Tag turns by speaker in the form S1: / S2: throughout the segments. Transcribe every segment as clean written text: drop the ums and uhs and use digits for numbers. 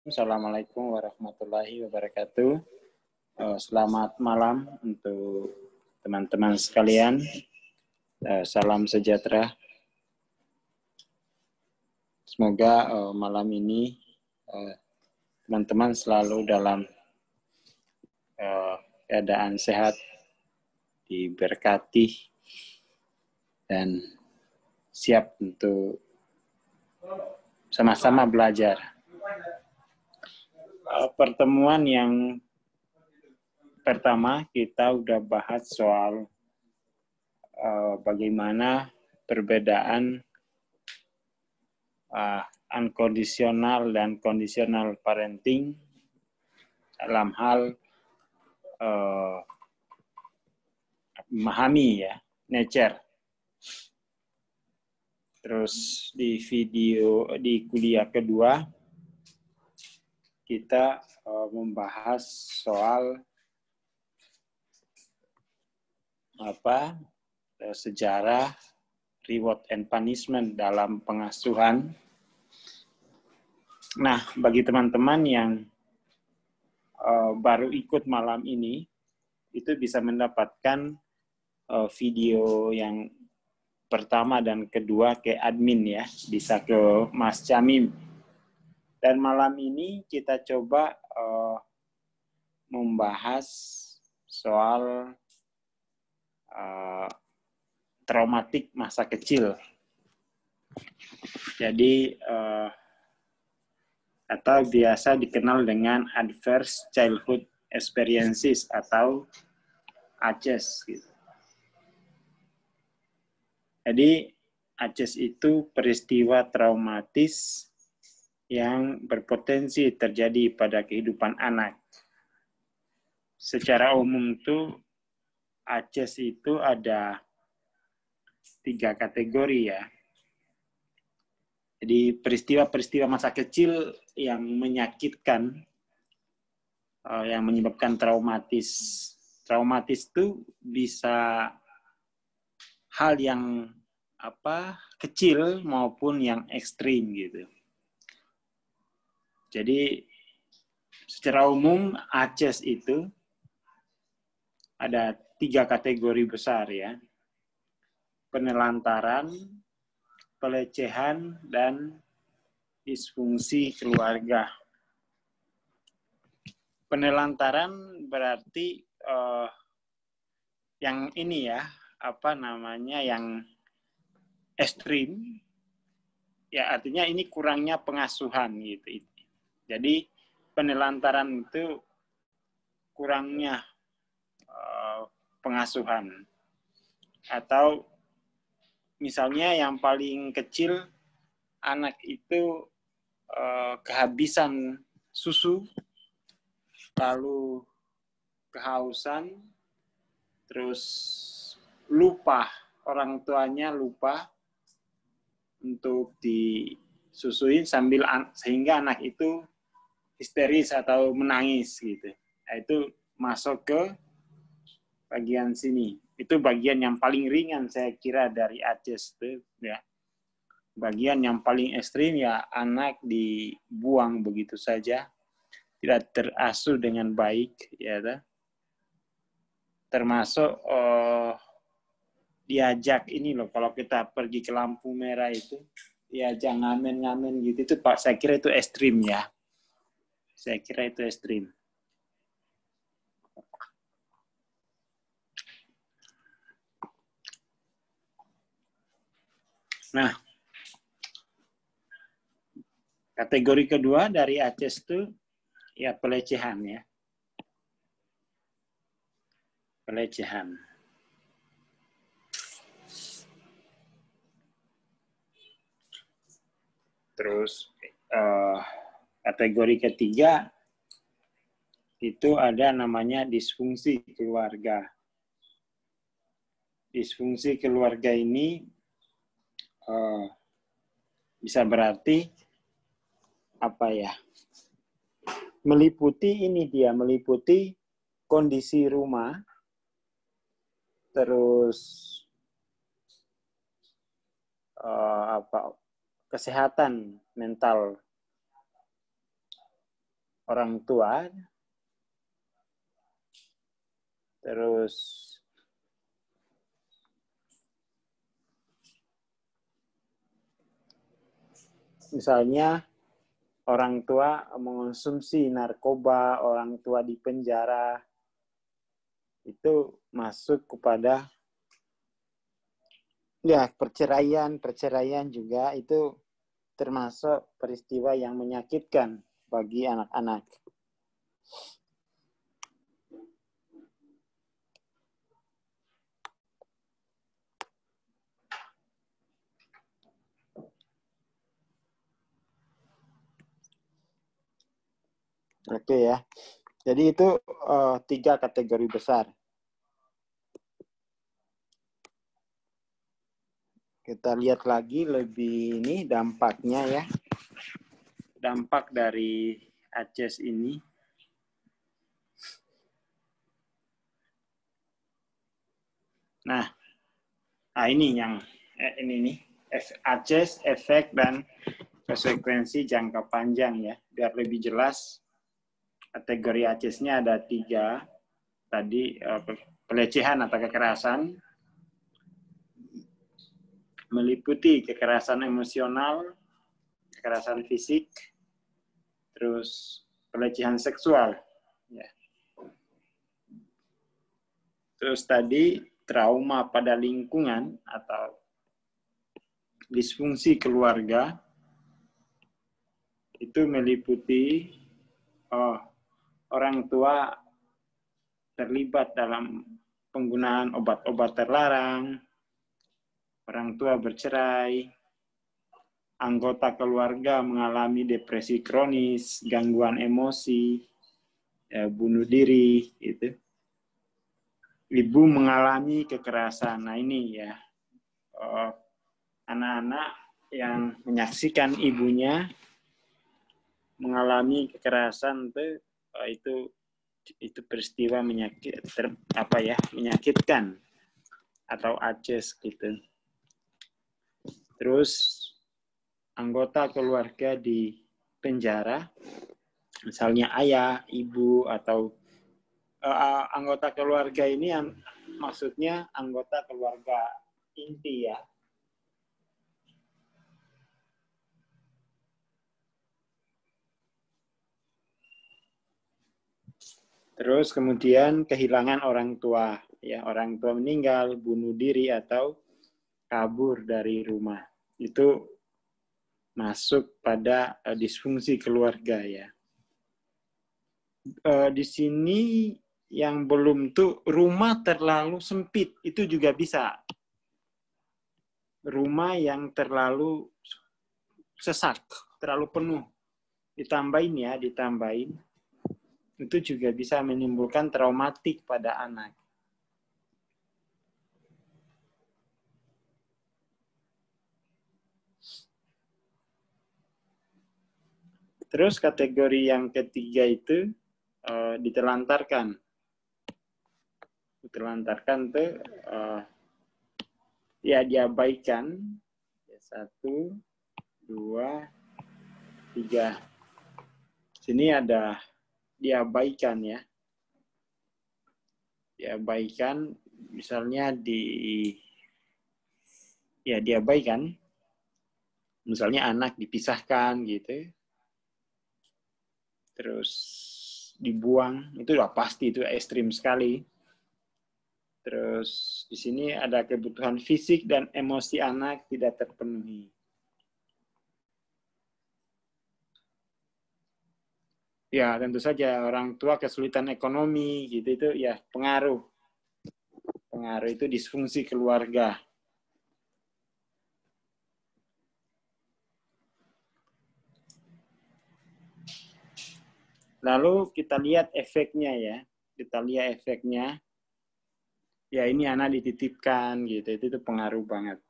S1: Assalamualaikum warahmatullahi wabarakatuh. Selamat malam untuk teman-teman sekalian. Salam sejahtera. Semoga malam ini teman-teman selalu dalam keadaan sehat, diberkati, dan siap untuk sama-sama belajar. Pertemuan yang pertama kita udah bahas soal bagaimana perbedaan unconditional dan conditional parenting dalam hal memahami ya nature. Terus di kuliah kedua kita membahas soal sejarah reward and punishment dalam pengasuhan. Nah, bagi teman-teman yang baru ikut malam ini, itu bisa mendapatkan video yang pertama dan kedua ke admin ya, bisa ke Mas Camim. Dan malam ini kita coba membahas soal traumatik masa kecil. Jadi atau biasa dikenal dengan adverse childhood experiences atau ACEs gitu. Jadi ACEs itu peristiwa traumatis yang berpotensi terjadi pada kehidupan anak. Secara umum itu ACEs itu ada 3 kategori ya. Jadi peristiwa-peristiwa masa kecil yang menyakitkan, yang menyebabkan traumatis. Traumatis itu bisa hal yang kecil maupun yang ekstrim gitu. Jadi secara umum ACEs itu ada 3 kategori besar ya. Penelantaran, pelecehan, dan disfungsi keluarga. Penelantaran berarti yang ini ya, yang ekstrim, ya artinya ini kurangnya pengasuhan gitu. Jadi penelantaran itu kurangnya pengasuhan. Atau misalnya yang paling kecil, anak itu kehabisan susu, lalu kehausan, terus lupa, orang tuanya lupa untuk disusuin sehingga anak itu histeris atau menangis gitu. Nah, itu masuk ke bagian sini. Itu bagian yang paling ringan saya kira dari ACEs itu ya. Bagian yang paling ekstrim ya anak dibuang begitu saja, tidak terasuh dengan baik ya. Termasuk diajak ini loh, kalau kita pergi ke lampu merah itu diajak ngamen-ngamen gitu, itu Pak saya kira itu ekstrim ya. Saya kira itu ekstrim. Nah, kategori kedua dari ACEs itu ya pelecehan ya. Pelecehan. Terus kategori ketiga itu ada namanya disfungsi keluarga. Disfungsi keluarga ini bisa berarti meliputi kondisi rumah, terus kesehatan mental orang tua, terus misalnya orang tua mengonsumsi narkoba, orang tua di penjara, itu masuk kepada ya perceraian juga itu termasuk peristiwa yang menyakitkan bagi anak-anak. Oke ya. Jadi itu 3 kategori besar. Kita lihat lagi lebih ini dampaknya ya. Dampak dari ACES ini. Nah ini yang ini nih. ACES, efek dan konsekuensi jangka panjang ya. Biar lebih jelas, kategori ACES-nya ada 3. Tadi pelecehan atau kekerasan, meliputi kekerasan emosional, kekerasan fisik, terus pelecehan seksual. Ya. Terus tadi trauma pada lingkungan atau disfungsi keluarga, itu meliputi orang tua terlibat dalam penggunaan obat-obat terlarang, orang tua bercerai, anggota keluarga mengalami depresi kronis, gangguan emosi, ya, bunuh diri, gitu. Ibu mengalami kekerasan. Nah ini ya, anak-anak yang menyaksikan ibunya mengalami kekerasan itu peristiwa menyakitkan atau ACES gitu. Terus anggota keluarga di penjara, misalnya ayah, ibu, atau anggota keluarga ini yang maksudnya anggota keluarga inti ya. Terus kemudian kehilangan orang tua, ya orang tua meninggal, bunuh diri atau kabur dari rumah. Itu masuk pada disfungsi keluarga ya. Di sini yang belum tuh rumah terlalu sempit, itu juga bisa. Rumah yang terlalu sesak, terlalu penuh. Ditambahin. Itu juga bisa menimbulkan traumatik pada anak. Terus kategori yang ketiga itu ditelantarkan. Ditelantarkan tuh ya diabaikan. 1, 2, 3. Sini ada diabaikan ya. Diabaikan misalnya diabaikan. Misalnya anak dipisahkan gitu. Terus dibuang, itu udah pasti, itu ekstrim sekali. Terus di sini ada kebutuhan fisik dan emosi anak tidak terpenuhi. Ya tentu saja orang tua kesulitan ekonomi gitu itu ya pengaruh itu disfungsi keluarga. Lalu kita lihat efeknya ya. Kita lihat efeknya. Ya ini anak dititipkan gitu. Itu pengaruh banget.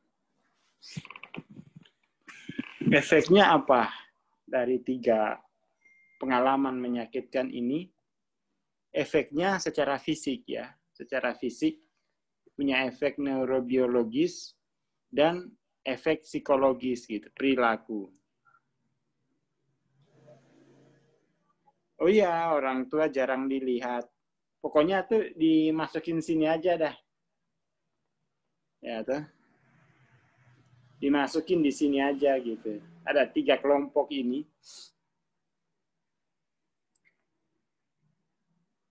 S1: Efeknya apa? Dari 3 pengalaman menyakitkan ini. Efeknya secara fisik ya. Secara fisik punya efek neurobiologis dan efek psikologis gitu, perilaku. Oh iya, orang tua jarang dilihat. Pokoknya tuh dimasukin sini aja dah. Ya tuh. Dimasukin di sini aja gitu. Ada 3 kelompok ini.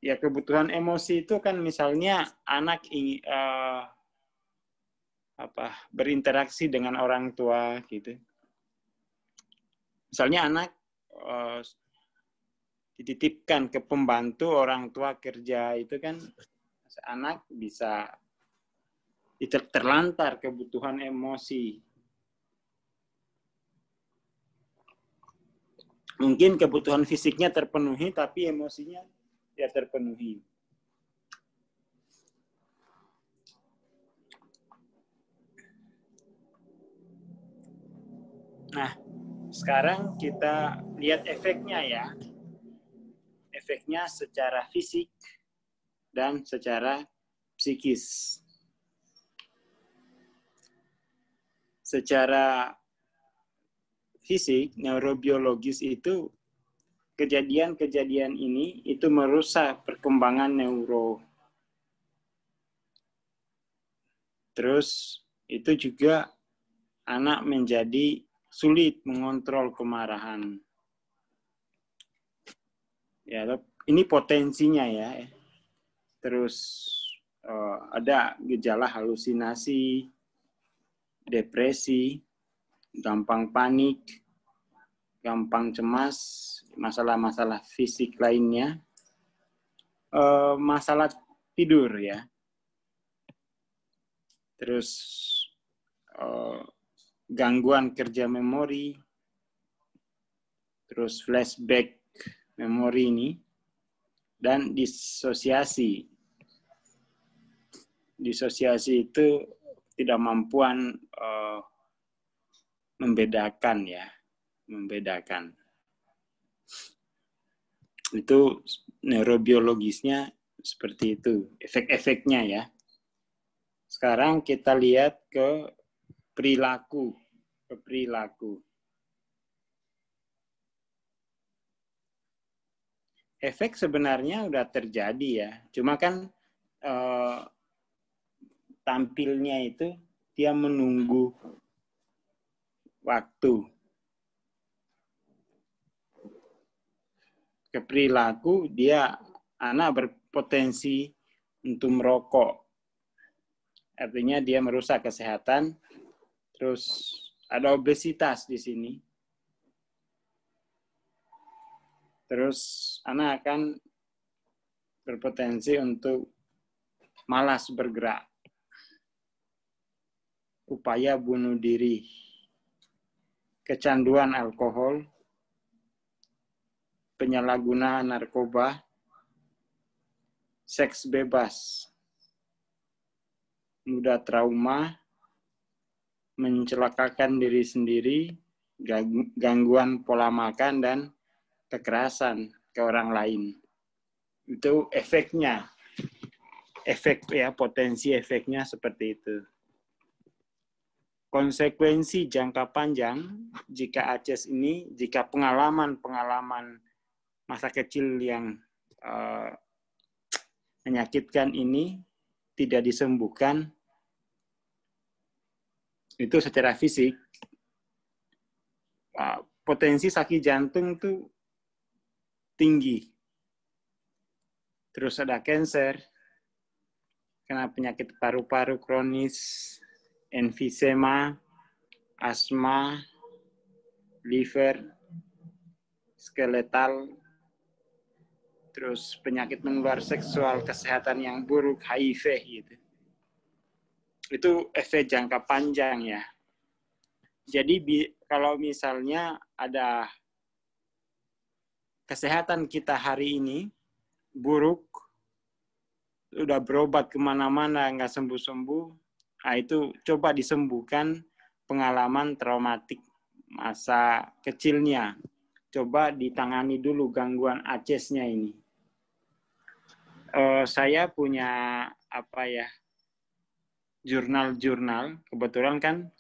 S1: Ya kebutuhan emosi itu kan misalnya anak berinteraksi dengan orang tua gitu. Misalnya anak dititipkan ke pembantu orang tua kerja, itu kan anak bisa terlantar kebutuhan emosi. Mungkin kebutuhan fisiknya terpenuhi, tapi emosinya ya terpenuhi. Nah, sekarang kita lihat efeknya ya. Efeknya secara fisik dan secara psikis. Secara fisik, neurobiologis itu kejadian-kejadian ini itu merusak perkembangan neuro. Terus itu juga anak menjadi sulit mengontrol kemarahan. Ya, ini potensinya ya. Terus ada gejala halusinasi, depresi, gampang panik, gampang cemas, masalah-masalah fisik lainnya, masalah tidur ya. Terus gangguan kerja memori, terus flashback memori ini, dan disosiasi. Disosiasi itu tidak mampuan membedakan ya, membedakan. Itu neurobiologisnya seperti itu, efek-efeknya ya. Sekarang kita lihat ke perilaku, ke perilaku. Efek sebenarnya udah terjadi ya, cuma kan tampilnya itu dia menunggu waktu. Ke perilaku dia anak berpotensi untuk merokok. Artinya dia merusak kesehatan. Terus ada obesitas di sini. Terus anak akan berpotensi untuk malas bergerak. Upaya bunuh diri. Kecanduan alkohol. Penyalahgunaan narkoba. Seks bebas. Mudah trauma. Mencelakakan diri sendiri. Gangguan pola makan dan kekerasan ke orang lain. Itu efeknya. Efek ya, potensi efeknya seperti itu. Konsekuensi jangka panjang jika ACES ini, jika pengalaman masa kecil yang menyakitkan ini tidak disembuhkan, itu secara fisik potensi sakit jantung tuh tinggi. Terus ada kanker, kena penyakit paru-paru kronis, emfisema, asma, liver, skeletal, terus penyakit menular seksual, kesehatan yang buruk, HIV gitu. Itu efek jangka panjang ya. Jadi kalau misalnya ada kesehatan kita hari ini buruk, udah berobat kemana-mana nggak sembuh-sembuh, nah itu coba disembuhkan pengalaman traumatik masa kecilnya. Coba ditangani dulu gangguan ACES-nya ini. Saya punya jurnal-jurnal, kebetulan kan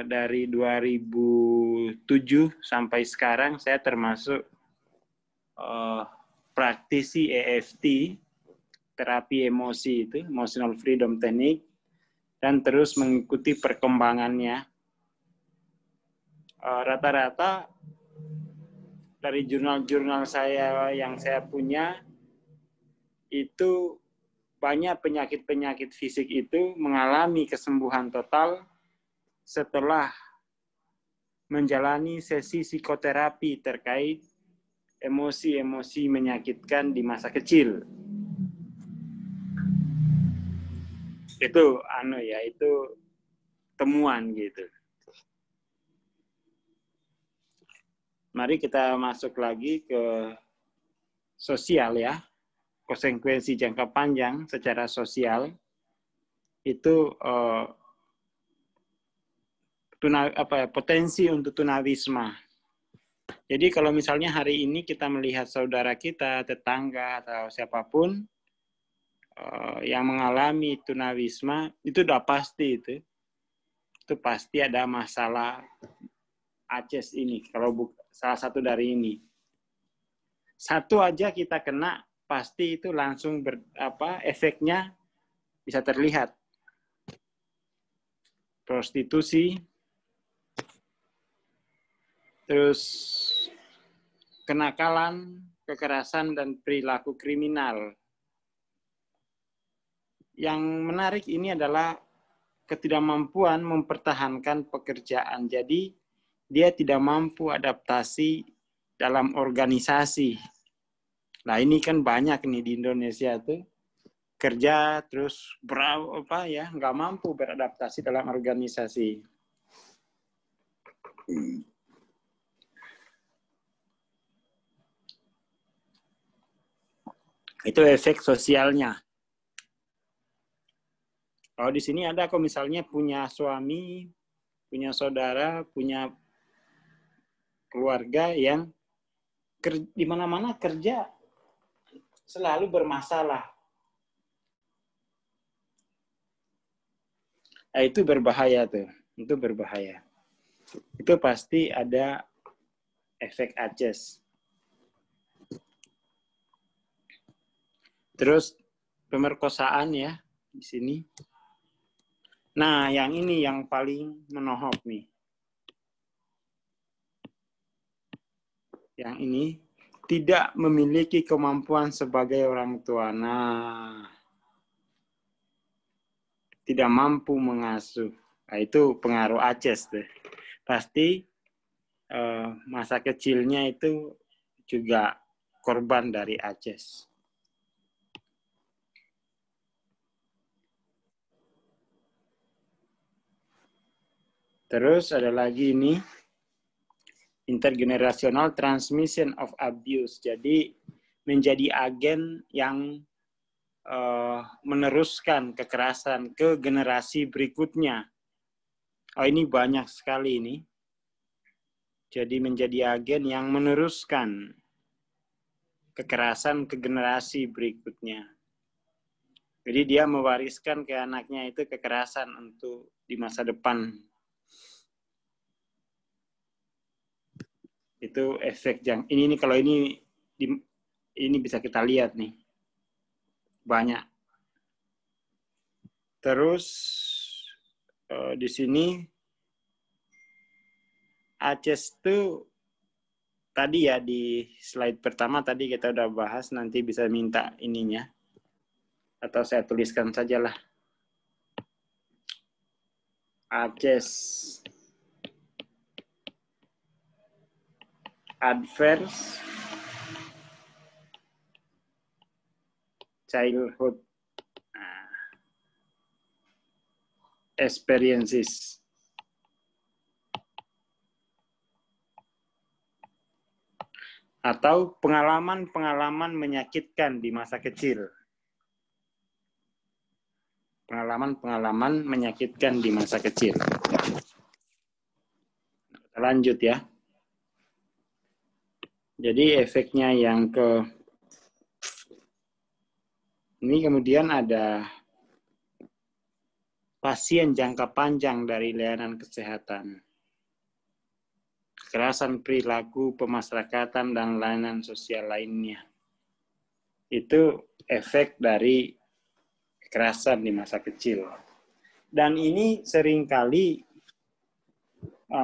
S1: dari 2007 sampai sekarang saya termasuk praktisi EFT, terapi emosi itu, Emotional Freedom Technique, dan terus mengikuti perkembangannya. Rata-rata dari jurnal-jurnal saya yang saya punya, itu banyak penyakit-penyakit fisik itu mengalami kesembuhan total setelah menjalani sesi psikoterapi terkait emosi-emosi menyakitkan di masa kecil. Itu itu temuan gitu. Mari kita masuk lagi ke sosial ya. Konsekuensi jangka panjang secara sosial itu potensi untuk tunawisma. Jadi kalau misalnya hari ini kita melihat saudara kita, tetangga atau siapapun yang mengalami tunawisma, itu udah pasti itu pasti ada masalah ACES ini. Kalau salah satu dari ini, satu aja kita kena, pasti itu langsung efeknya bisa terlihat. Prostitusi, terus kenakalan, kekerasan, dan perilaku kriminal. Yang menarik ini adalah ketidakmampuan mempertahankan pekerjaan. Jadi dia tidak mampu adaptasi dalam organisasi. Nah ini kan banyak nih di Indonesia tuh kerja terus nggak mampu beradaptasi dalam organisasi. Itu efek sosialnya. Kalau di sini ada kok misalnya punya suami, punya saudara, punya keluarga yang di mana-mana kerja selalu bermasalah. Nah, itu berbahaya tuh. Itu berbahaya. Itu pasti ada efek ACES. Terus pemerkosaan ya di sini. Nah, yang ini yang paling menohok nih. Yang ini tidak memiliki kemampuan sebagai orang tua. Nah, tidak mampu mengasuh. Nah, itu pengaruh ACES tuh. Pasti masa kecilnya itu juga korban dari ACES. Terus ada lagi ini, intergenerational transmission of abuse. Jadi menjadi agen yang meneruskan kekerasan ke generasi berikutnya. Oh ini banyak sekali ini. Jadi menjadi agen yang meneruskan kekerasan ke generasi berikutnya. Jadi dia mewariskan ke anaknya itu kekerasan untuk di masa depan. Itu efek ini kalau ini bisa kita lihat nih. Banyak. Terus di sini ACES itu tadi ya di slide pertama tadi kita udah bahas, nanti bisa minta ininya. Atau saya tuliskan sajalah. ACES Adverse Childhood Experiences. Atau pengalaman-pengalaman menyakitkan di masa kecil. Pengalaman-pengalaman menyakitkan di masa kecil. Lanjut ya. Jadi efeknya yang ini kemudian ada pasien jangka panjang dari layanan kesehatan. kekerasan perilaku, pemasyarakatan, dan layanan sosial lainnya. Itu efek dari kekerasan di masa kecil. Dan ini seringkali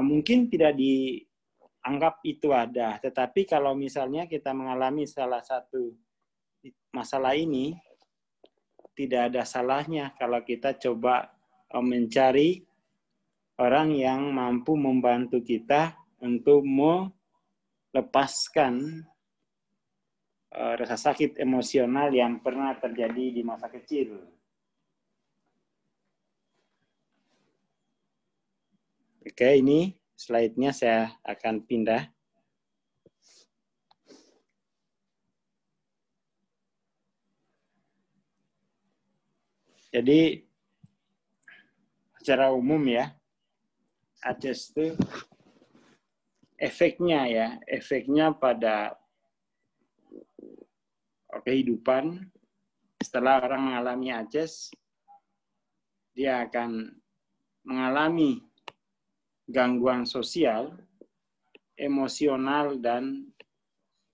S1: mungkin tidak dianggap itu ada, tetapi kalau misalnya kita mengalami salah satu masalah ini, tidak ada salahnya kalau kita coba mencari orang yang mampu membantu kita untuk melepaskan rasa sakit emosional yang pernah terjadi di masa kecil. Oke, ini slide-nya saya akan pindah. Jadi, secara umum ya, ACES itu efeknya pada kehidupan. Setelah orang mengalami ACES, dia akan mengalami gangguan sosial, emosional, dan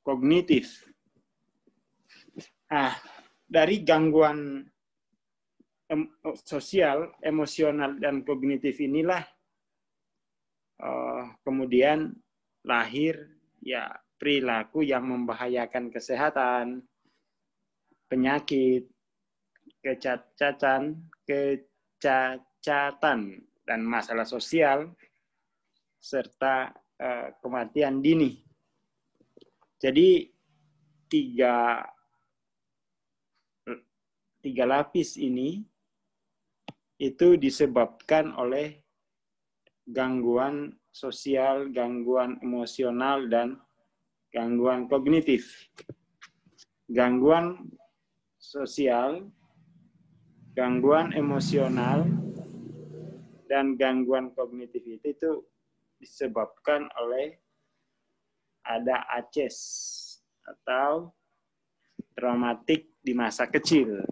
S1: kognitif. Nah, dari gangguan sosial, emosional, dan kognitif inilah kemudian lahir ya perilaku yang membahayakan kesehatan, penyakit, kecacatan, dan masalah sosial, serta kematian dini. Jadi tiga lapis ini itu disebabkan oleh gangguan sosial, gangguan emosional, dan gangguan kognitif. Gangguan sosial, gangguan emosional, dan gangguan kognitif itu disebabkan oleh ada ACES atau traumatik di masa kecil.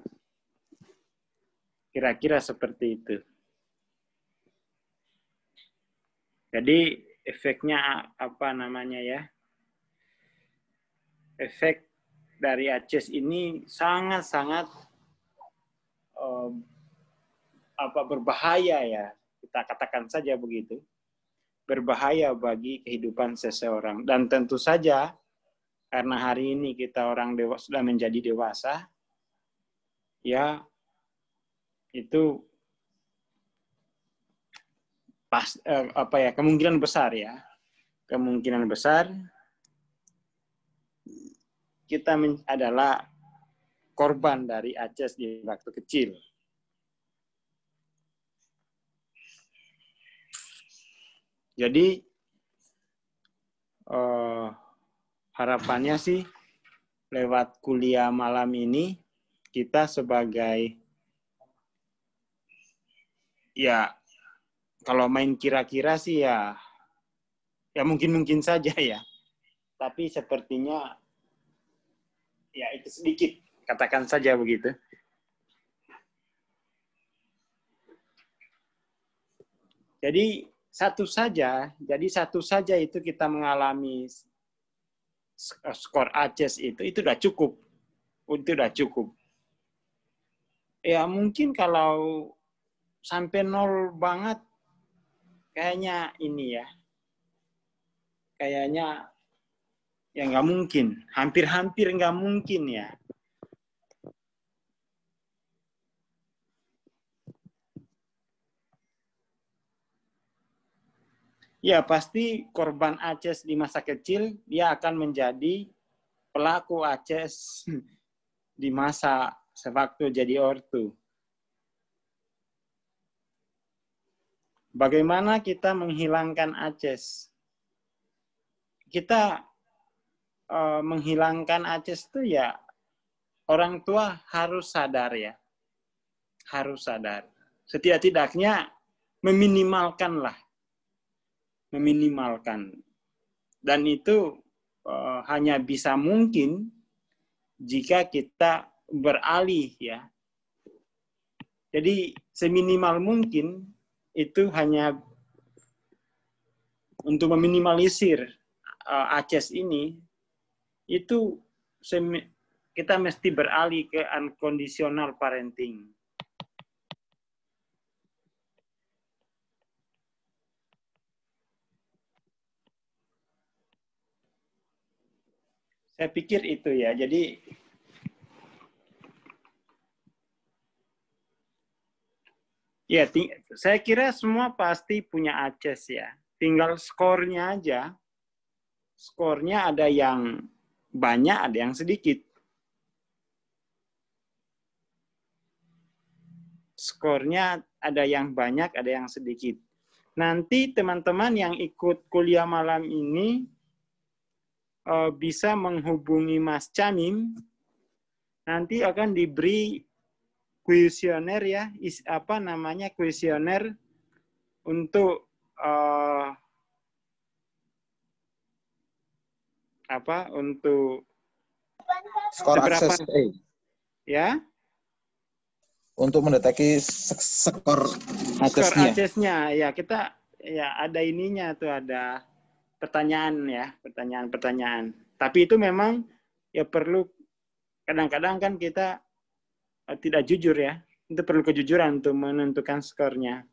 S1: Kira-kira seperti itu. Jadi efeknya apa namanya ya? Efek dari ACES ini sangat-sangat berbahaya ya. Kita katakan saja begitu. Berbahaya bagi kehidupan seseorang. Dan tentu saja karena hari ini kita orang dewasa sudah menjadi dewasa, ya itu kemungkinan besar ya, kemungkinan besar kita adalah korban dari ACES di waktu kecil. Jadi harapannya sih lewat kuliah malam ini kita sebagai ya kalau main kira-kira sih ya mungkin saja ya. Tapi sepertinya ya itu sedikit, katakan saja begitu. Jadi satu saja itu kita mengalami skor ACES itu sudah cukup. Itu sudah cukup. Ya mungkin kalau sampai 0 banget kayaknya ini ya. Kayaknya ya nggak mungkin, hampir nggak mungkin ya. Ya pasti korban ACES di masa kecil dia akan menjadi pelaku ACES di masa sewaktu jadi ortu. Bagaimana kita menghilangkan ACES? Kita menghilangkan ACES itu ya orang tua harus sadar ya. Harus sadar. Setidak-tidaknya meminimalkan. Dan itu hanya bisa mungkin jika kita beralih ya. Jadi seminimal mungkin itu hanya untuk meminimalisir ACES ini, itu kita mesti beralih ke unconditional parenting. Saya pikir itu ya. Jadi ya, saya kira semua pasti punya ACES ya. Tinggal skornya aja. Skornya ada yang banyak, ada yang sedikit. Skornya ada yang banyak, ada yang sedikit. Nanti teman-teman yang ikut kuliah malam ini bisa menghubungi Mas Camim. Nanti akan diberi kuesioner ya, kuesioner untuk untuk
S2: skor akses
S1: ya,
S2: untuk mendeteksi skor aksesnya.
S1: Ya, kita ya ada ininya tuh, ada pertanyaan ya, pertanyaan. Tapi itu memang ya perlu, kadang-kadang kan kita tidak jujur ya. Itu perlu kejujuran untuk menentukan skornya.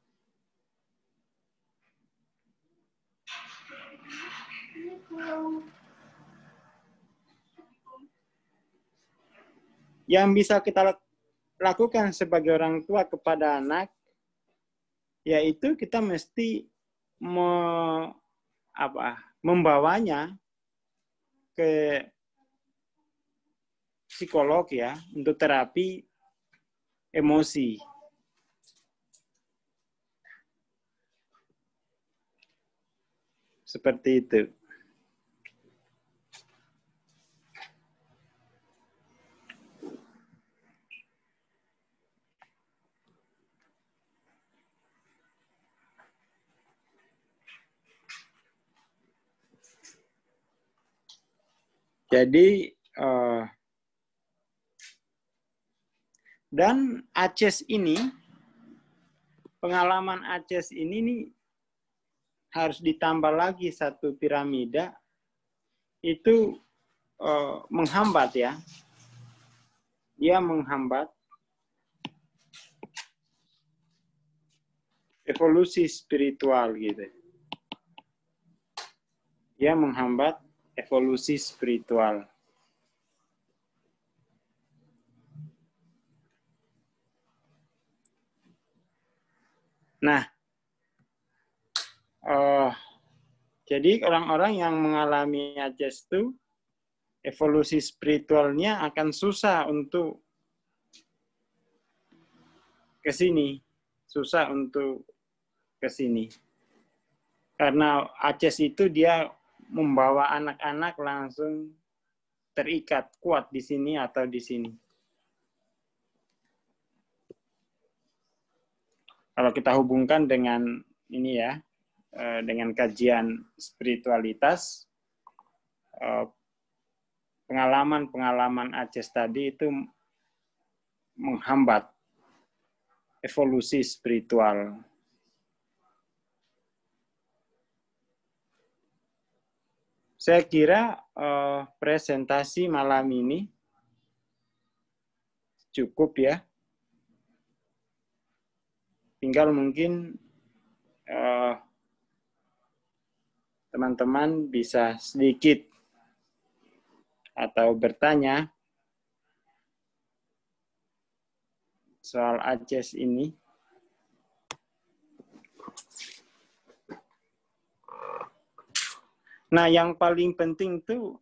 S1: Yang bisa kita lakukan sebagai orang tua kepada anak, yaitu kita mesti membawanya ke psikolog ya, untuk terapi emosi. Seperti itu. Jadi, dan ACES ini, pengalaman ACES ini nih, harus ditambah lagi satu piramida, itu menghambat ya. Dia menghambat evolusi spiritual gitu. Dia menghambat evolusi spiritual. Nah, jadi orang-orang yang mengalami ACES itu, evolusi spiritualnya akan susah untuk ke sini. Susah untuk ke sini. Karena ACES itu dia membawa anak-anak langsung terikat kuat di sini atau di sini. Kalau kita hubungkan dengan ini ya, dengan kajian spiritualitas, pengalaman-pengalaman ACES tadi itu menghambat evolusi spiritual. Saya kira presentasi malam ini cukup ya. Tinggal mungkin teman-teman bisa sedikit atau bertanya soal ACES ini. Nah, yang paling penting tuh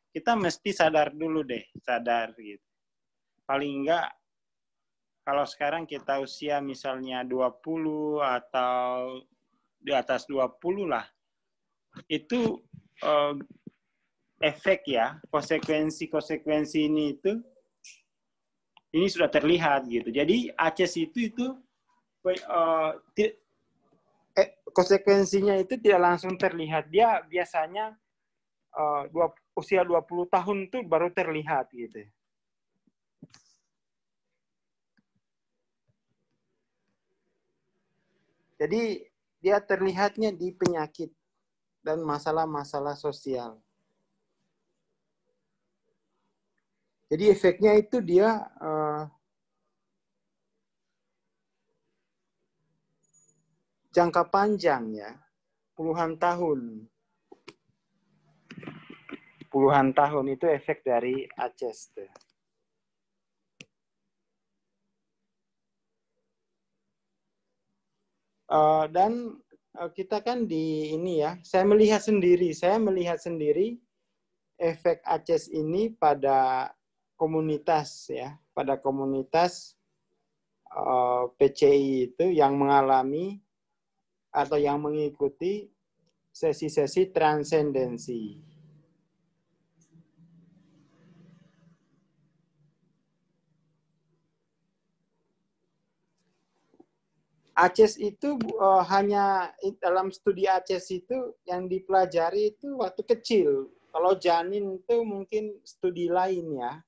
S1: kita mesti sadar dulu deh, sadar gitu. Paling enggak kalau sekarang kita usia misalnya 20 atau di atas 20 lah, itu efek ya, konsekuensi ini sudah terlihat gitu. Jadi ACES itu konsekuensinya itu tidak langsung terlihat. Dia biasanya usia 20 tahun itu baru terlihat gitu. Jadi
S3: dia terlihatnya di penyakit dan masalah-masalah sosial. Jadi efeknya itu dia jangka panjang ya, puluhan tahun. Puluhan tahun itu efek dari ACES. Dan kita kan di ini ya, saya melihat sendiri efek ACES ini pada komunitas ya, pada komunitas PCI itu yang mengalami atau yang mengikuti sesi-sesi transendensi. ACES itu hanya dalam studi ACES itu yang dipelajari itu waktu kecil. Kalau janin itu mungkin studi lain ya,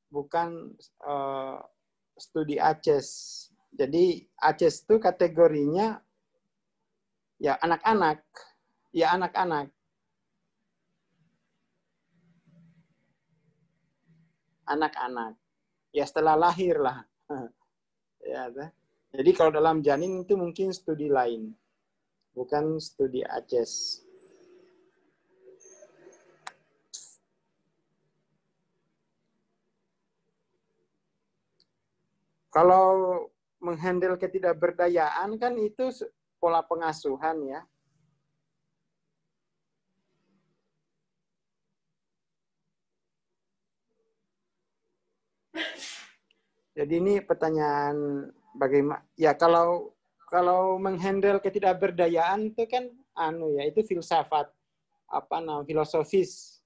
S3: bukan studi ACES. Jadi ACES itu kategorinya ya anak-anak, ya anak-anak. Anak-anak. Ya setelah lahir lah. Ya, jadi kalau dalam janin itu mungkin studi lain, bukan studi ACES. Kalau menghandle ketidakberdayaan kan itu pola pengasuhan ya. Jadi ini pertanyaan bagaimana ya kalau menghandle ketidakberdayaan itu kan ya itu filsafat filosofis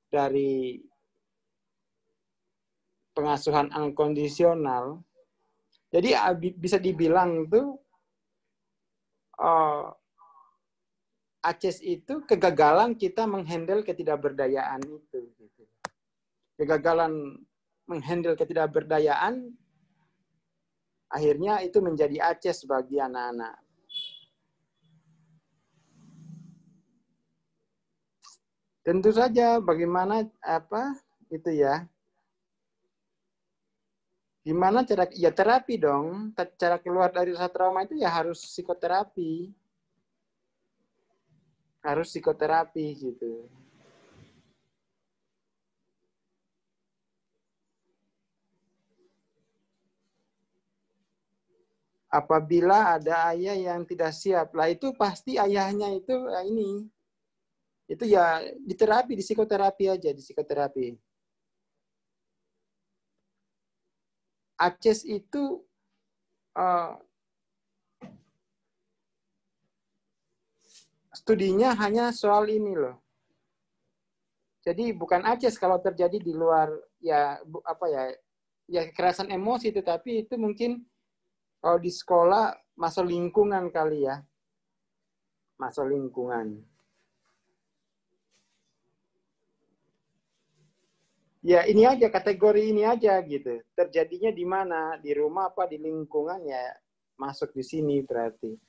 S3: dari pengasuhan unkondisional. Jadi bisa dibilang tuh ACES itu kegagalan kita menghandle ketidakberdayaan itu. Kegagalan menghandle ketidakberdayaan akhirnya itu menjadi ACES bagi anak-anak. Tentu saja bagaimana itu ya. Gimana cara ya terapi dong. Cara keluar dari rasa trauma itu ya harus psikoterapi. Harus psikoterapi gitu. Apabila ada ayah yang tidak siap, lah itu pasti ayahnya itu ini. Itu ya di terapi, di psikoterapi aja, di psikoterapi. ACES itu studinya hanya soal ini loh. Jadi bukan ACES kalau terjadi di luar ya kekerasan emosi, tetapi itu mungkin kalau di sekolah masuk lingkungan kali ya. Masuk lingkungan. Ya ini aja, kategori ini aja gitu. Terjadinya di mana? Di rumah apa di lingkungan ya masuk di sini berarti.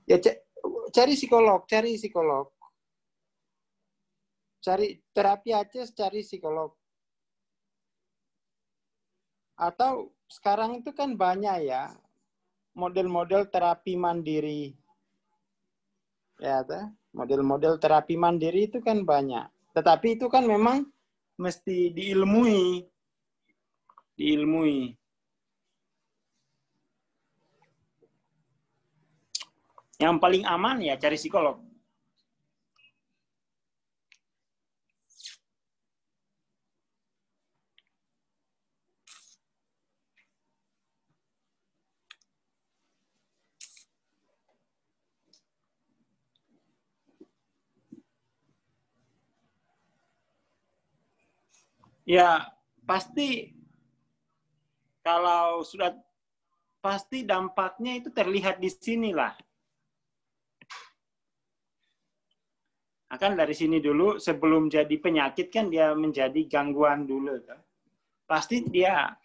S3: Ya cari psikolog. Cari terapi ACES, cari psikolog. Atau sekarang itu kan banyak ya model-model terapi mandiri. Ya, model-model terapi mandiri itu kan banyak. Tetapi itu kan memang mesti diilmui. Yang paling aman ya cari psikolog. Ya, pasti kalau sudah pasti dampaknya itu terlihat di sinilah.
S1: Akan dari sini dulu, sebelum jadi penyakit kan dia menjadi gangguan dulu. Pasti dia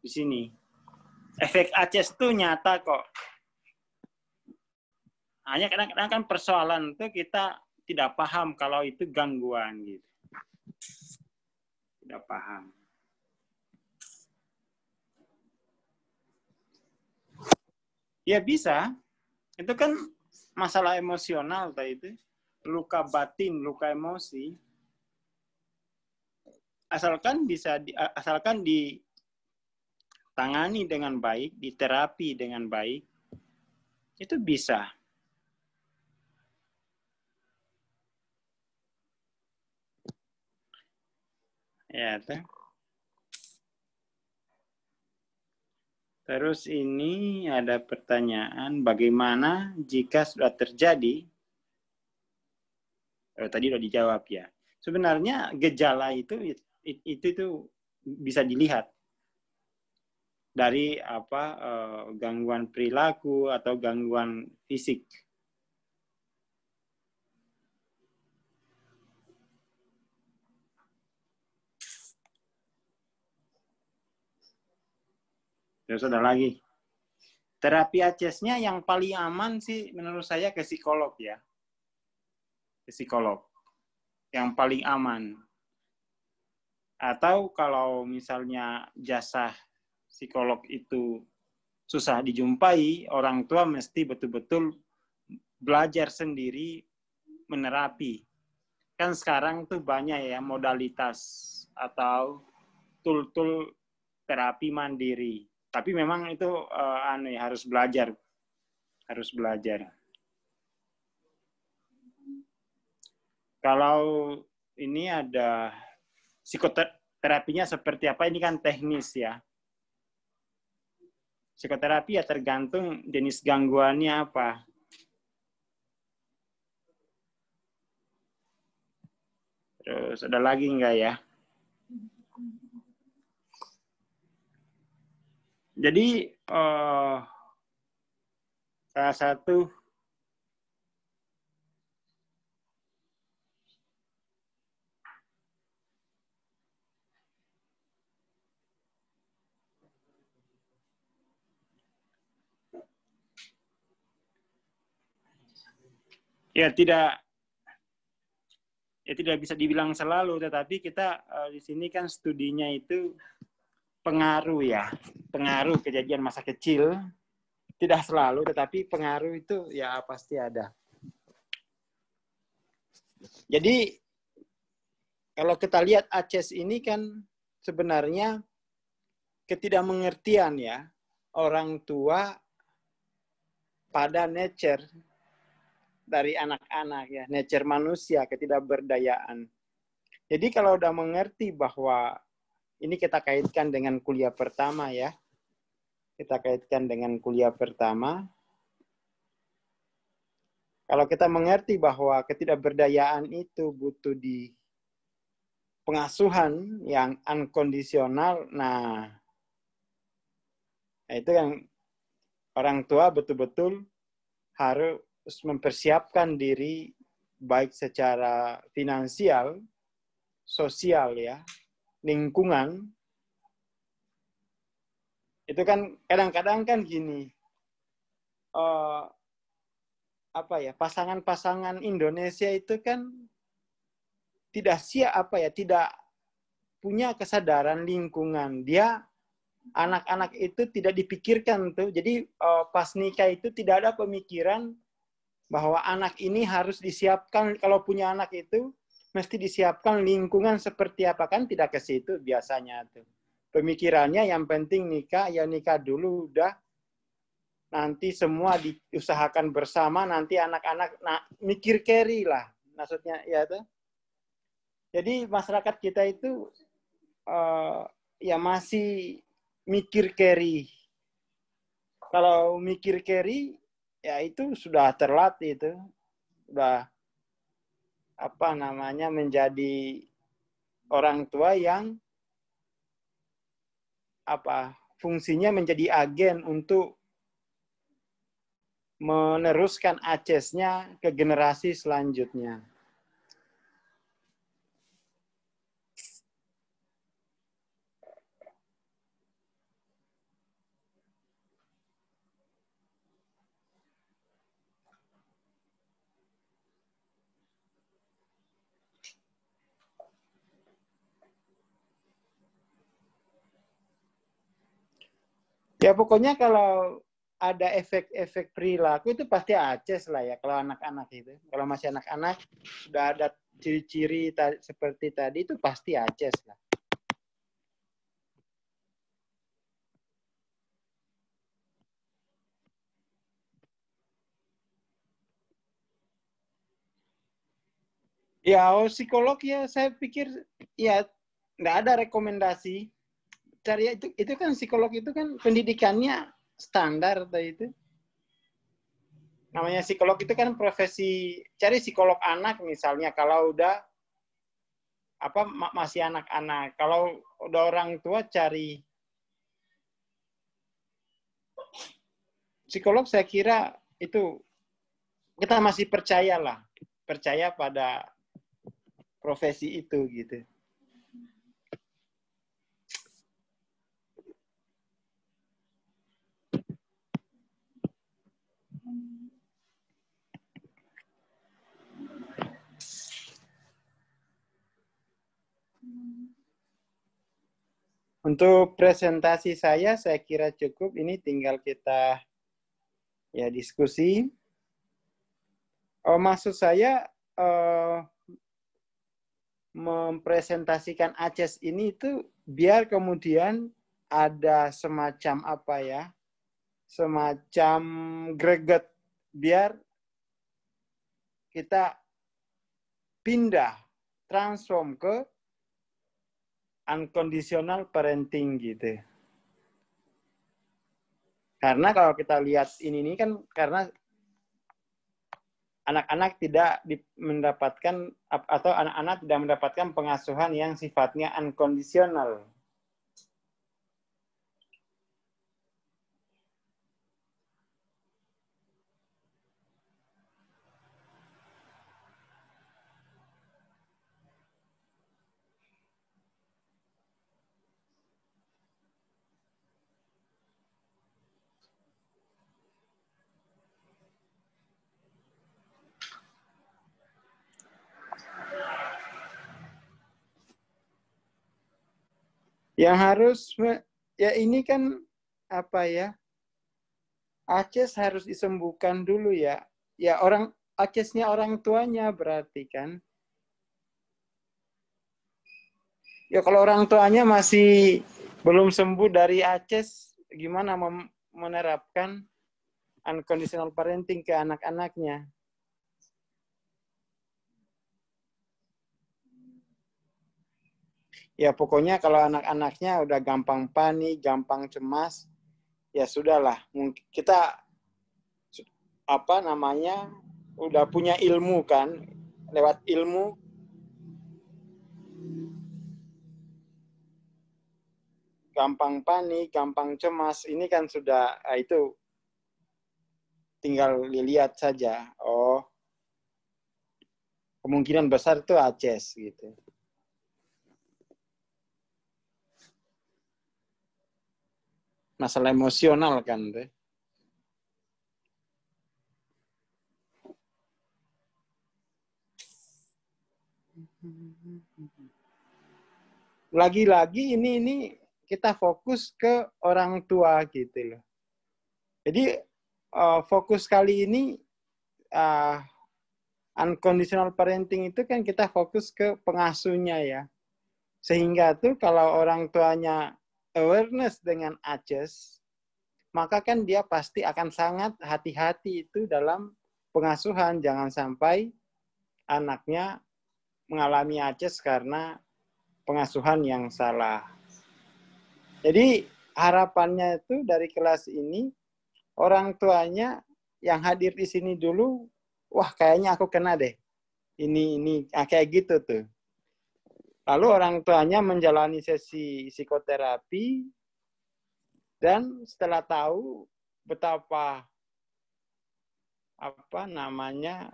S1: di sini. Efek ACES itu nyata kok. Hanya kadang-kadang kan persoalan itu kita tidak paham kalau itu gangguan gitu. Tidak paham. Ya bisa. Itu kan masalah emosional tadi itu. Luka batin, luka emosi. Asalkan ditangani dengan baik, diterapi dengan baik, itu bisa. Ya, terus ini ada pertanyaan, bagaimana jika sudah terjadi? Tadi sudah dijawab ya. Sebenarnya gejala itu bisa dilihat dari gangguan perilaku atau gangguan fisik. Terus ada lagi. Terapi ACES-nya yang paling aman sih menurut saya ke psikolog ya. Ke psikolog. Yang paling aman. Atau kalau misalnya jasa psikolog itu susah dijumpai, orang tua mesti betul-betul belajar sendiri menerapi. Kan sekarang tuh banyak ya modalitas atau tool-tool terapi mandiri. Tapi memang itu harus belajar. Harus belajar. Kalau ini ada psikoterapinya seperti apa, ini kan teknis ya. Psikoterapi ya tergantung jenis gangguannya apa. Terus ada lagi enggak ya? Jadi salah satu ya tidak bisa dibilang selalu, tetapi kita di sini kan studinya itu pengaruh ya, pengaruh kejadian masa kecil. Tidak selalu, tetapi pengaruh itu ya pasti ada. Jadi kalau kita lihat ACES ini kan sebenarnya ketidakmengertian ya orang tua pada nature dari anak-anak ya, nature manusia, ketidakberdayaan. Jadi kalau udah mengerti bahwa ini kita kaitkan dengan kuliah pertama ya. Kita kaitkan dengan kuliah pertama. Kalau kita mengerti bahwa ketidakberdayaan itu butuh di pengasuhan yang unkondisional, nah itu yang orang tua betul-betul harus mempersiapkan diri baik secara finansial, sosial ya, lingkungan. Itu kan kadang-kadang kan gini, pasangan-pasangan Indonesia itu kan tidak punya kesadaran lingkungan. Dia anak-anak itu tidak dipikirkan tuh. Jadi pas nikah itu tidak ada pemikiran bahwa anak ini harus disiapkan, kalau punya anak itu mesti disiapkan lingkungan seperti apa, kan tidak ke situ biasanya tuh. Pemikirannya yang penting nikah, ya nikah dulu udah. Nanti semua diusahakan bersama, nanti anak-anak mikir carry lah. Maksudnya ya tuh. Jadi masyarakat kita itu ya masih mikir carry. Kalau mikir carry, ya itu sudah terlatih itu. Sudah menjadi orang tua yang fungsinya menjadi agen untuk
S3: meneruskan ACES-nya ke generasi selanjutnya. Ya pokoknya kalau ada efek-efek perilaku itu pasti ACES lah ya kalau anak-anak itu. Kalau masih anak-anak sudah ada ciri-ciri seperti tadi itu pasti ACES lah. Ya, psikolog ya saya pikir ya nggak ada rekomendasi. Cari itu kan psikolog itu kan pendidikannya standar atau itu. Namanya psikolog itu kan profesi, cari psikolog anak misalnya kalau udah masih anak-anak. Kalau udah orang tua cari psikolog, saya kira itu kita masih percaya pada profesi itu gitu. Untuk presentasi saya kira cukup. Ini tinggal kita ya diskusi. Maksud saya mempresentasikan ACES ini itu biar kemudian ada semacam semacam greget, biar kita pindah, transform ke unconditional parenting gitu. Karena kalau kita lihat ini kan karena anak-anak tidak mendapatkan atau anak-anak tidak mendapatkan pengasuhan yang sifatnya unconditional. Yang harus, ya ini kan ACES harus disembuhkan dulu ya. Ya ACES-nya orang tuanya berarti kan. Ya kalau orang tuanya masih belum sembuh dari ACES, gimana menerapkan unconditional parenting ke anak-anaknya? Ya pokoknya kalau anak-anaknya udah gampang panik, gampang cemas, ya sudahlah. Kita udah punya ilmu kan, lewat ilmu gampang panik, gampang cemas, ini kan sudah itu tinggal dilihat saja. Oh, kemungkinan besar itu ACES gitu. Masalah emosional kan deh. Lagi-lagi ini kita fokus ke orang tua gitu loh. Jadi fokus kali ini unconditional parenting itu kan kita fokus ke pengasuhnya ya. Sehingga tuh kalau orang tuanya awareness dengan ACES, maka kan dia pasti akan sangat hati-hati itu dalam pengasuhan. Jangan sampai anaknya mengalami ACES karena pengasuhan yang salah. Jadi harapannya itu dari kelas ini, orang tuanya yang hadir di sini dulu, wah kayaknya aku kena deh. Ini kayak gitu tuh. Lalu orang tuanya menjalani sesi psikoterapi, dan setelah tahu betapa
S1: apa namanya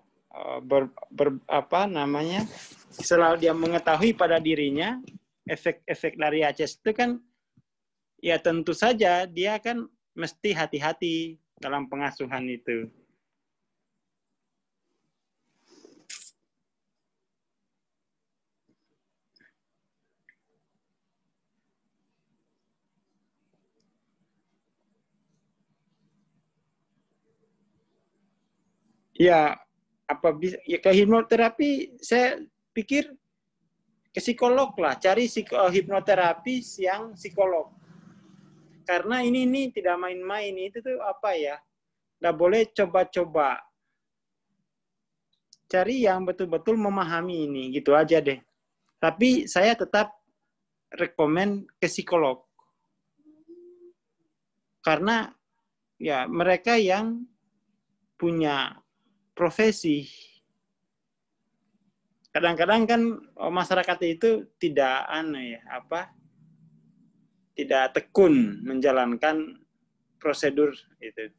S1: selalu dia mengetahui pada dirinya efek-efek dari ACS itu kan, ya tentu saja dia kan mesti hati-hati dalam pengasuhan itu. Ya, apa bisa ya, ke hipnoterapi saya pikir ke psikolog lah, cari hipnoterapi yang psikolog. Karena ini tidak main-main, itu tuh apa ya? Nggak boleh coba-coba. Cari yang betul-betul memahami ini, gitu aja deh. Tapi saya tetap rekomen ke psikolog. Karena ya mereka yang punya profesi. Kadang-kadang kan masyarakat itu tidak tidak tekun menjalankan prosedur itu.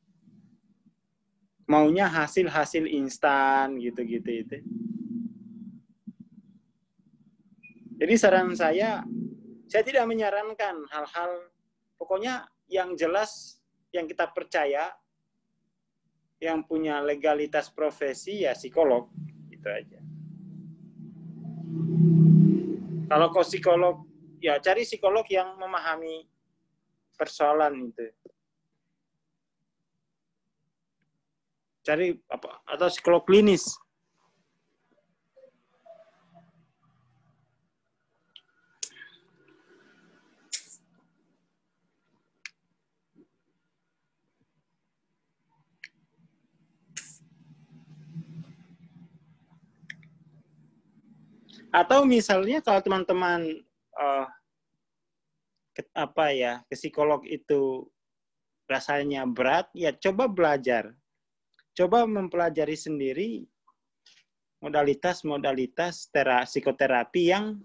S1: Maunya hasil-hasil instan gitu-gitu itu. Jadi saran saya tidak menyarankan hal-hal, pokoknya yang jelas, yang kita percaya, yang punya legalitas profesi ya psikolog, gitu aja. Kalau kok psikolog, ya cari psikolog yang memahami persoalan itu. Cari atau psikolog klinis. Atau misalnya kalau teman-teman ke psikolog itu rasanya berat, ya coba belajar. Coba mempelajari sendiri modalitas-modalitas psikoterapi yang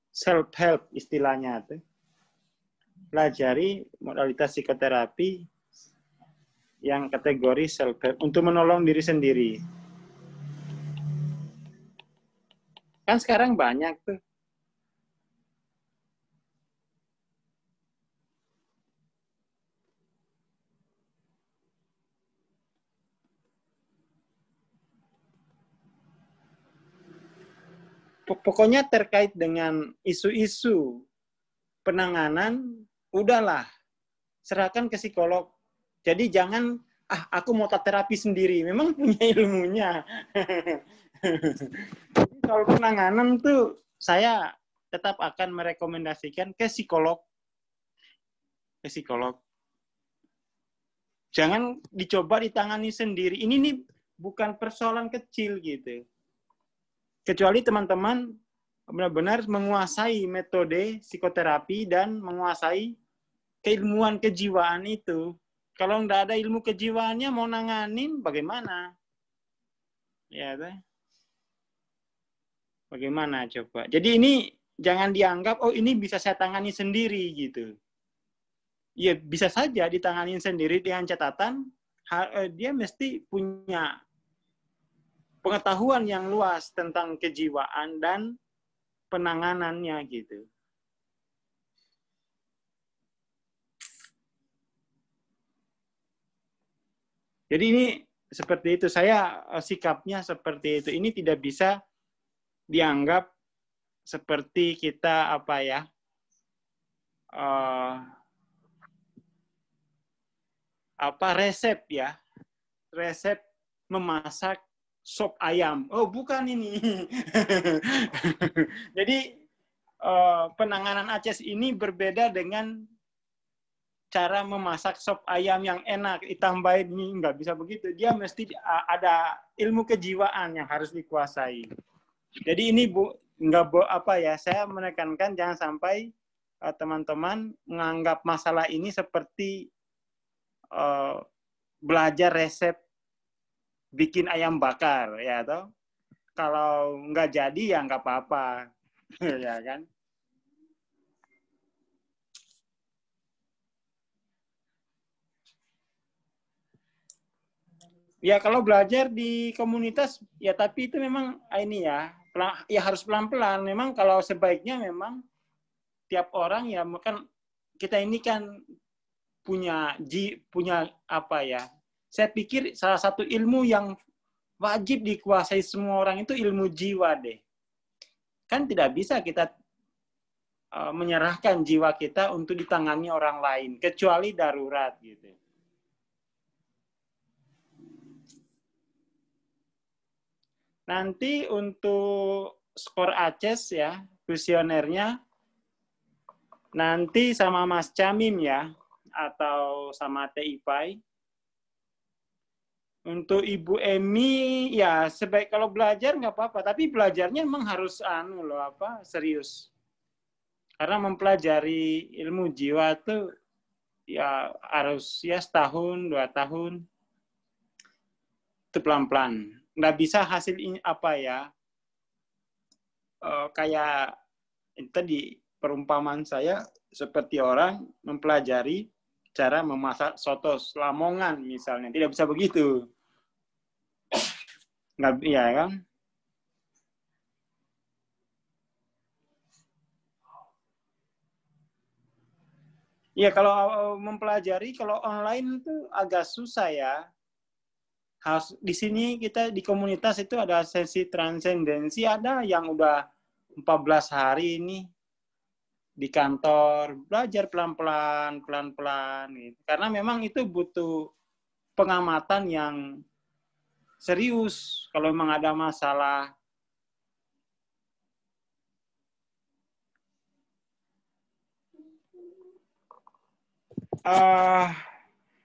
S1: self-help istilahnya tuh. Pelajari modalitas psikoterapi yang kategori self-help untuk menolong diri sendiri. Kan sekarang banyak tuh. Pokoknya terkait dengan isu-isu penanganan, udahlah, serahkan ke psikolog. Jadi jangan, aku mau terapi sendiri. Memang punya ilmunya. Jadi kalau penanganan tuh, saya tetap akan merekomendasikan ke psikolog. Ke psikolog. Jangan dicoba ditangani sendiri. Ini nih bukan persoalan kecil gitu. Kecuali teman-teman benar-benar menguasai metode psikoterapi dan menguasai keilmuan kejiwaan itu. Kalau nggak ada ilmu kejiwaannya, mau nanganin bagaimana? Ya, bagaimana coba? Jadi ini jangan dianggap, ini bisa saya tangani sendiri gitu. Ya bisa saja ditangani sendiri dengan catatan dia mesti punya pengetahuan yang luas tentang kejiwaan dan penanganannya gitu. Jadi ini seperti itu, saya sikapnya seperti itu. Ini tidak bisa dianggap seperti kita resep ya, resep memasak sop ayam. Oh bukan ini. Jadi penanganan ACS ini berbeda dengan cara memasak sop ayam yang enak, ditambahin ini nggak bisa begitu. Dia mesti ada ilmu kejiwaan yang harus dikuasai. Jadi ini saya menekankan jangan sampai teman-teman menganggap masalah ini seperti belajar resep bikin ayam bakar, ya toh. Kalau nggak jadi ya nggak apa-apa, ya kan? Ya kalau belajar di komunitas ya, tapi itu memang ini ya harus pelan-pelan. Memang kalau sebaiknya memang tiap orang ya, kan kita ini kan punya apa ya? Saya pikir salah satu ilmu yang wajib dikuasai semua orang itu ilmu jiwa deh. Kan tidak bisa kita menyerahkan jiwa kita untuk ditangani orang lain kecuali darurat gitu. Nanti untuk skor ACES ya, kuesionernya nanti sama Mas Camim ya, atau sama TIPAI. Untuk Ibu Emi ya sebaik kalau belajar nggak apa-apa, tapi belajarnya memang harus serius. Karena mempelajari ilmu jiwa itu ya harus ya setahun, 2 tahun. Itu pelan-pelan. Nggak bisa hasil kayak tadi perumpamaan saya seperti orang mempelajari cara memasak soto Lamongan misalnya, tidak bisa begitu, nggak ya kan? Ya kalau mempelajari kalau online itu agak susah ya. Di sini kita di komunitas itu ada sesi transendensi, ada yang udah 14 hari ini di kantor, belajar pelan-pelan gitu. Karena memang itu butuh pengamatan yang serius kalau memang ada masalah.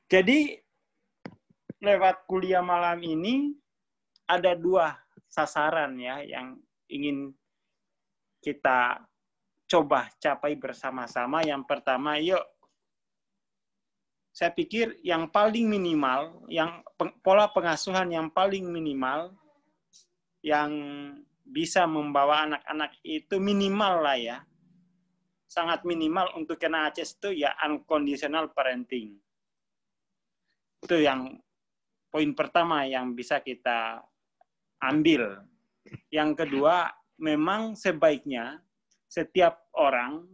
S1: Jadi lewat kuliah malam ini ada 2 sasaran ya yang ingin kita coba capai bersama-sama. Yang pertama, saya pikir yang paling minimal, yang pola pengasuhan yang paling minimal, yang bisa membawa anak-anak itu minimal lah ya, sangat minimal untuk kena ACES itu ya unconditional parenting. Itu yang poin pertama yang bisa kita ambil. Yang kedua, memang sebaiknya setiap orang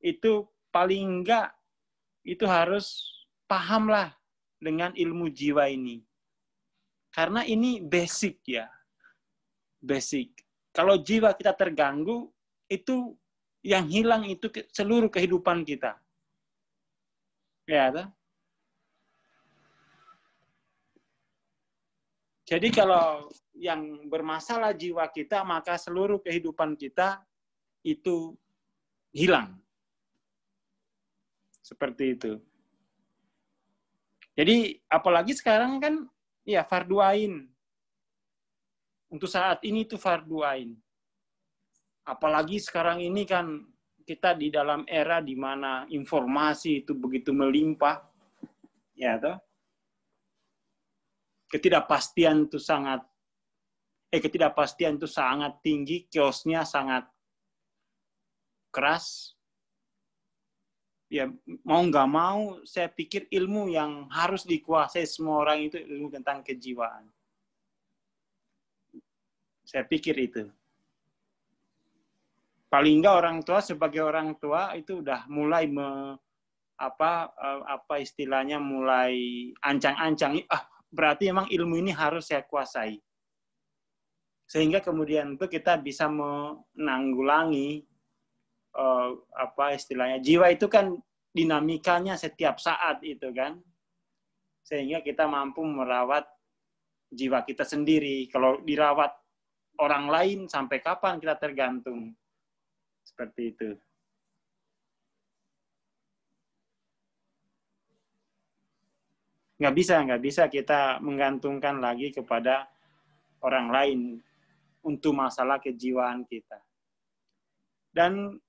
S1: itu paling enggak itu harus pahamlah dengan ilmu jiwa ini. Karena ini basic ya. Basic. Kalau jiwa kita terganggu, itu yang hilang itu seluruh kehidupan kita. Ya, tak? Jadi kalau yang bermasalah jiwa kita, maka seluruh kehidupan kita itu hilang. Seperti itu. Jadi apalagi sekarang kan ya fardu ain. Untuk saat ini itu fardu ain. Apalagi sekarang ini kan kita di dalam era di mana informasi itu begitu melimpah. Ya toh? Ketidakpastian itu sangat tinggi, chaos-nya sangat keras. Ya mau nggak mau, saya pikir ilmu yang harus dikuasai semua orang itu ilmu tentang kejiwaan. Saya pikir itu. Paling nggak orang tua sebagai orang tua itu udah mulai istilahnya mulai ancang-ancang. Berarti memang ilmu ini harus saya kuasai. Sehingga kemudian itu kita bisa menanggulangi istilahnya jiwa itu kan dinamikanya setiap saat itu kan. Sehingga kita mampu merawat jiwa kita sendiri. Kalau dirawat orang lain sampai kapan kita tergantung. Seperti itu. Nggak bisa kita menggantungkan lagi kepada orang lain untuk masalah kejiwaan kita. Dan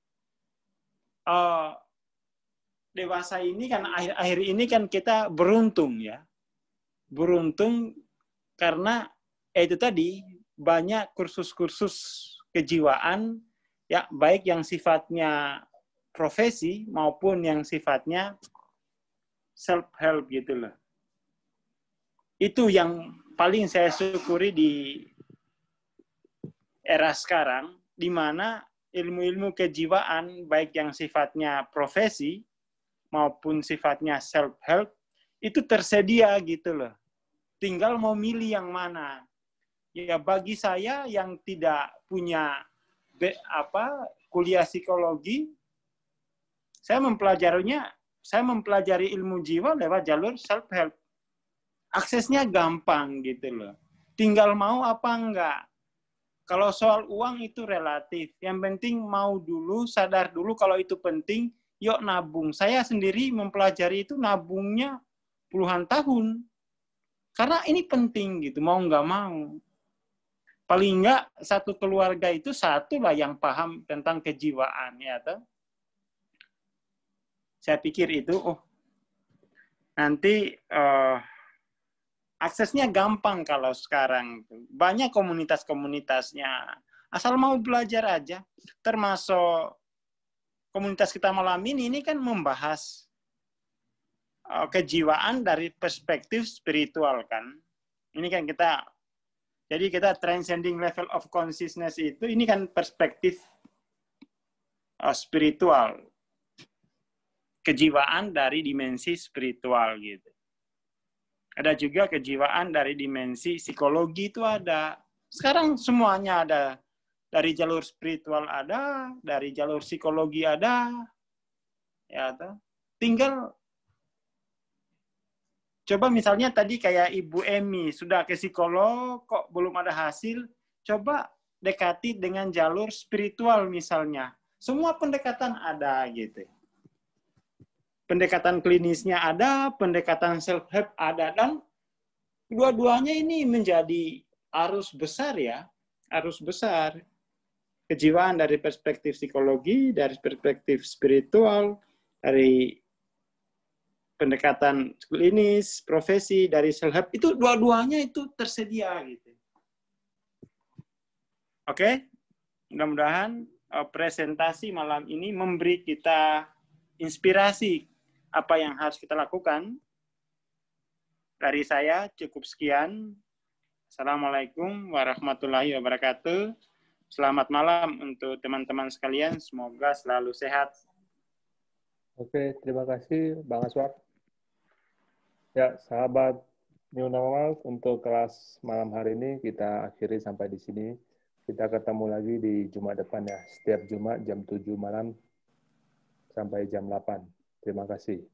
S1: dewasa ini kan akhir-akhir ini kan kita beruntung ya. Beruntung karena itu tadi banyak kursus-kursus kejiwaan ya, baik yang sifatnya profesi maupun yang sifatnya self-help gitu loh. Itu yang paling saya syukuri di era sekarang, di mana ilmu-ilmu kejiwaan, baik yang sifatnya profesi maupun sifatnya self-help, itu tersedia gitu loh. Tinggal mau milih yang mana. Ya bagi saya yang tidak punya kuliah psikologi, saya mempelajari ilmu jiwa lewat jalur self-help. Aksesnya gampang gitu loh. Tinggal mau apa enggak. Kalau soal uang itu relatif. Yang penting mau dulu, sadar dulu kalau itu penting, yuk nabung. Saya sendiri mempelajari itu nabungnya puluhan tahun. Karena ini penting gitu, mau nggak mau. Paling nggak satu keluarga itu satu lah yang paham tentang kejiwaan. Ya, toh? Saya pikir itu, nanti aksesnya gampang kalau sekarang. Banyak komunitas-komunitasnya. Asal mau belajar aja. Termasuk komunitas kita malam ini kan membahas kejiwaan dari perspektif spiritual kan. Ini kan jadi kita transcending level of consciousness itu, ini kan perspektif spiritual. Kejiwaan dari dimensi spiritual gitu. Ada juga kejiwaan dari dimensi psikologi itu ada. Sekarang semuanya ada. Dari jalur spiritual ada, dari jalur psikologi ada. Ya, tinggal coba misalnya tadi kayak Ibu Emi sudah ke psikolog kok belum ada hasil, coba dekati dengan jalur spiritual misalnya. Semua pendekatan ada gitu. Pendekatan klinisnya ada, pendekatan self-help ada, dan dua-duanya ini menjadi arus besar ya, arus besar. Kejiwaan dari perspektif psikologi, dari perspektif spiritual, dari pendekatan klinis, profesi, dari self-help, itu dua-duanya itu tersedia gitu. Oke, mudah-mudahan presentasi malam ini memberi kita inspirasi apa yang harus kita lakukan. Dari saya cukup sekian. Assalamualaikum warahmatullahi wabarakatuh. Selamat malam untuk teman-teman sekalian. Semoga selalu sehat.
S4: Oke, terima kasih Bang Aswar. Ya, sahabat New Normal, untuk kelas malam hari ini kita akhiri sampai di sini. Kita ketemu lagi di Jumat depan ya. Setiap Jumat jam 7 malam sampai jam 8. Terima kasih.